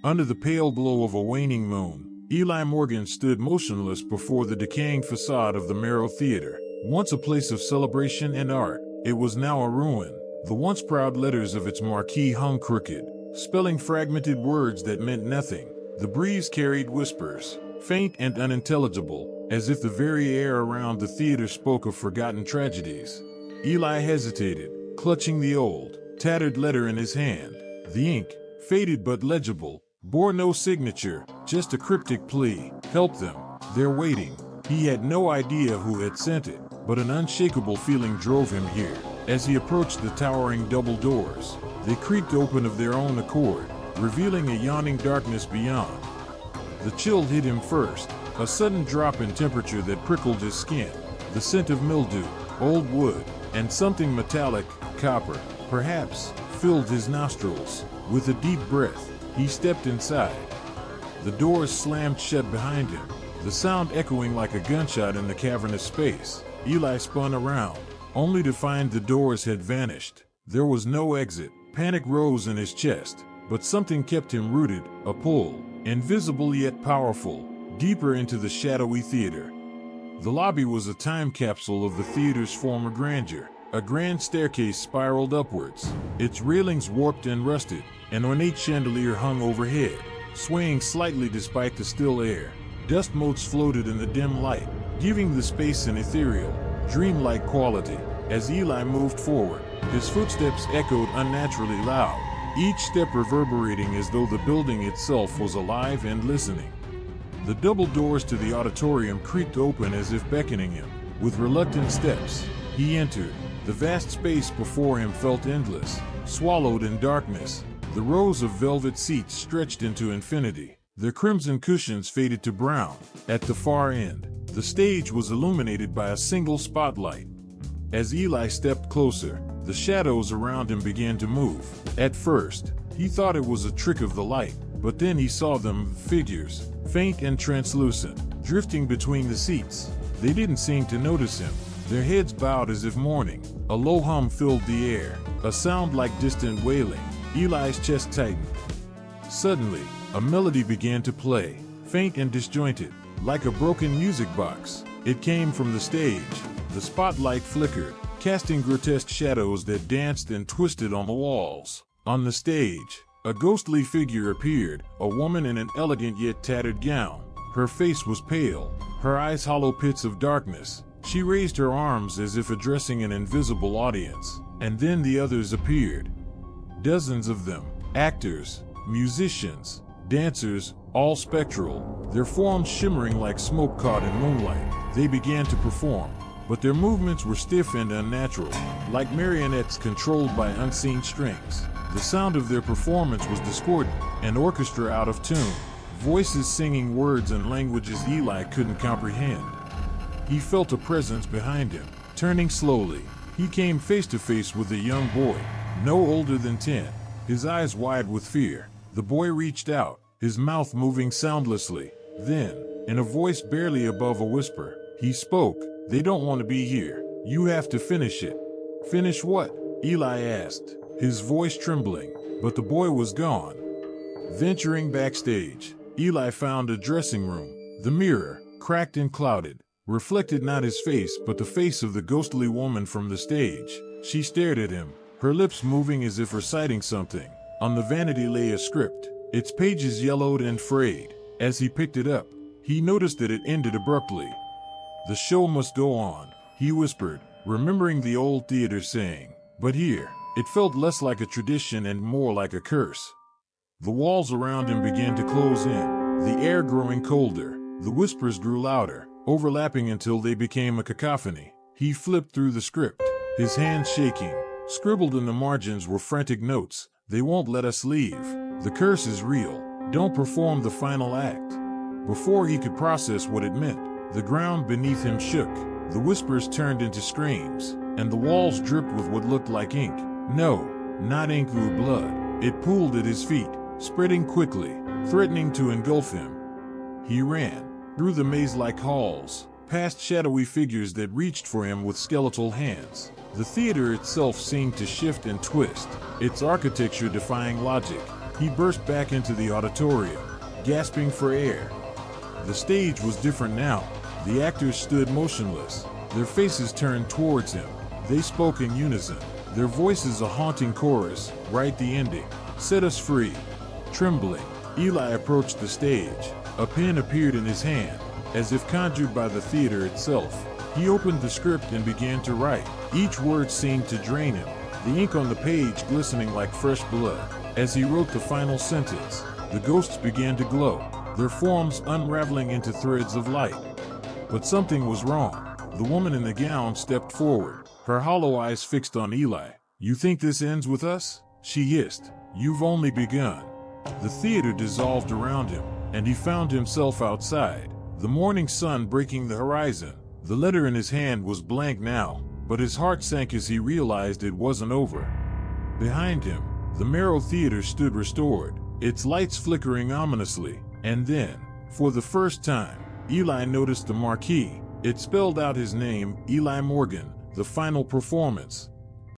Under the pale glow of a waning moon, Eli Morgan stood motionless before the decaying facade of the Marrow Theater. Once a place of celebration and art, it was now a ruin. The once proud letters of its marquee hung crooked, spelling fragmented words that meant nothing. The breeze carried whispers, faint and unintelligible, as if the very air around the theater spoke of forgotten tragedies. Eli hesitated, clutching the old, tattered letter in his hand. The ink, faded but legible, bore no signature, just a cryptic plea. Help them. They're waiting. He had no idea who had sent it, but an unshakable feeling drove him here. As he approached the towering double doors, they creaked open of their own accord, revealing a yawning darkness beyond. The chill hit him first, a sudden drop in temperature that prickled his skin. The scent of mildew, old wood, and something metallic, copper, perhaps, filled his nostrils. With a deep breath, he stepped inside. The doors slammed shut behind him, the sound echoing like a gunshot in the cavernous space. Eli spun around, only to find the doors had vanished. There was no exit. Panic rose in his chest, but something kept him rooted, a pull, invisible yet powerful, deeper into the shadowy theater. The lobby was a time capsule of the theater's former grandeur. A grand staircase spiraled upwards, its railings warped and rusted. An ornate chandelier hung overhead, swaying slightly despite the still air. Dust motes floated in the dim light, giving the space an ethereal, dreamlike quality. As Eli moved forward, his footsteps echoed unnaturally loud, each step reverberating as though the building itself was alive and listening. The double doors to the auditorium creaked open as if beckoning him. With reluctant steps, he entered. The vast space before him felt endless, swallowed in darkness. The rows of velvet seats stretched into infinity. Their crimson cushions faded to brown. At the far end, the stage was illuminated by a single spotlight. As Eli stepped closer, the shadows around him began to move. At first, he thought it was a trick of the light, but then he saw them, figures, faint and translucent, drifting between the seats. They didn't seem to notice him. Their heads bowed as if mourning. A low hum filled the air, a sound like distant wailing. Eli's chest tightened. Suddenly, a melody began to play, faint and disjointed, like a broken music box. It came from the stage. The spotlight flickered, casting grotesque shadows that danced and twisted on the walls. On the stage, a ghostly figure appeared, a woman in an elegant yet tattered gown. Her face was pale, her eyes hollow pits of darkness. She raised her arms as if addressing an invisible audience, and then the others appeared. Dozens of them, actors, musicians, dancers, all spectral, their forms shimmering like smoke caught in moonlight. They began to perform, but their movements were stiff and unnatural, like marionettes controlled by unseen strings. The sound of their performance was discordant, an orchestra out of tune, voices singing words and languages Eli couldn't comprehend. He felt a presence behind him. Turning slowly, he came face to face with a young boy, no older than 10, his eyes wide with fear. The boy reached out, his mouth moving soundlessly. Then, in a voice barely above a whisper, he spoke. "They don't want to be here. You have to finish it." "Finish what?" Eli asked, his voice trembling, but the boy was gone. Venturing backstage, Eli found a dressing room. The mirror, cracked and clouded, reflected not his face but the face of the ghostly woman from the stage. She stared at him, her lips moving as if reciting something. On the vanity lay a script, its pages yellowed and frayed. As he picked it up, he noticed that it ended abruptly. "The show must go on," he whispered, remembering the old theater saying. But here, it felt less like a tradition and more like a curse. The walls around him began to close in, the air growing colder. The whispers grew louder, overlapping until they became a cacophony. He flipped through the script, his hands shaking. Scribbled in the margins were frantic notes. "They won't let us leave. The curse is real. Don't perform the final act." Before he could process what it meant, the ground beneath him shook. The whispers turned into screams, and the walls dripped with what looked like ink. No, not ink or blood. It pooled at his feet, spreading quickly, threatening to engulf him. He ran, through the maze-like halls, past shadowy figures that reached for him with skeletal hands. The theater itself seemed to shift and twist, its architecture defying logic. He burst back into the auditorium, gasping for air. The stage was different now. The actors stood motionless, their faces turned towards him. They spoke in unison, their voices a haunting chorus. Write the ending. Set us free. Trembling, Eli approached the stage. A pen appeared in his hand, as if conjured by the theater itself. He opened the script and began to write. Each word seemed to drain him, the ink on the page glistening like fresh blood. As he wrote the final sentence, the ghosts began to glow, their forms unraveling into threads of light. But something was wrong. The woman in the gown stepped forward, her hollow eyes fixed on Eli. You think this ends with us? She hissed. You've only begun. The theater dissolved around him, and he found himself outside, the morning sun breaking the horizon. The letter in his hand was blank now, but his heart sank as he realized it wasn't over. Behind him, the Marrow Theater stood restored, its lights flickering ominously, and then, for the first time, Eli noticed the marquee. It spelled out his name, Eli Morgan, the final performance.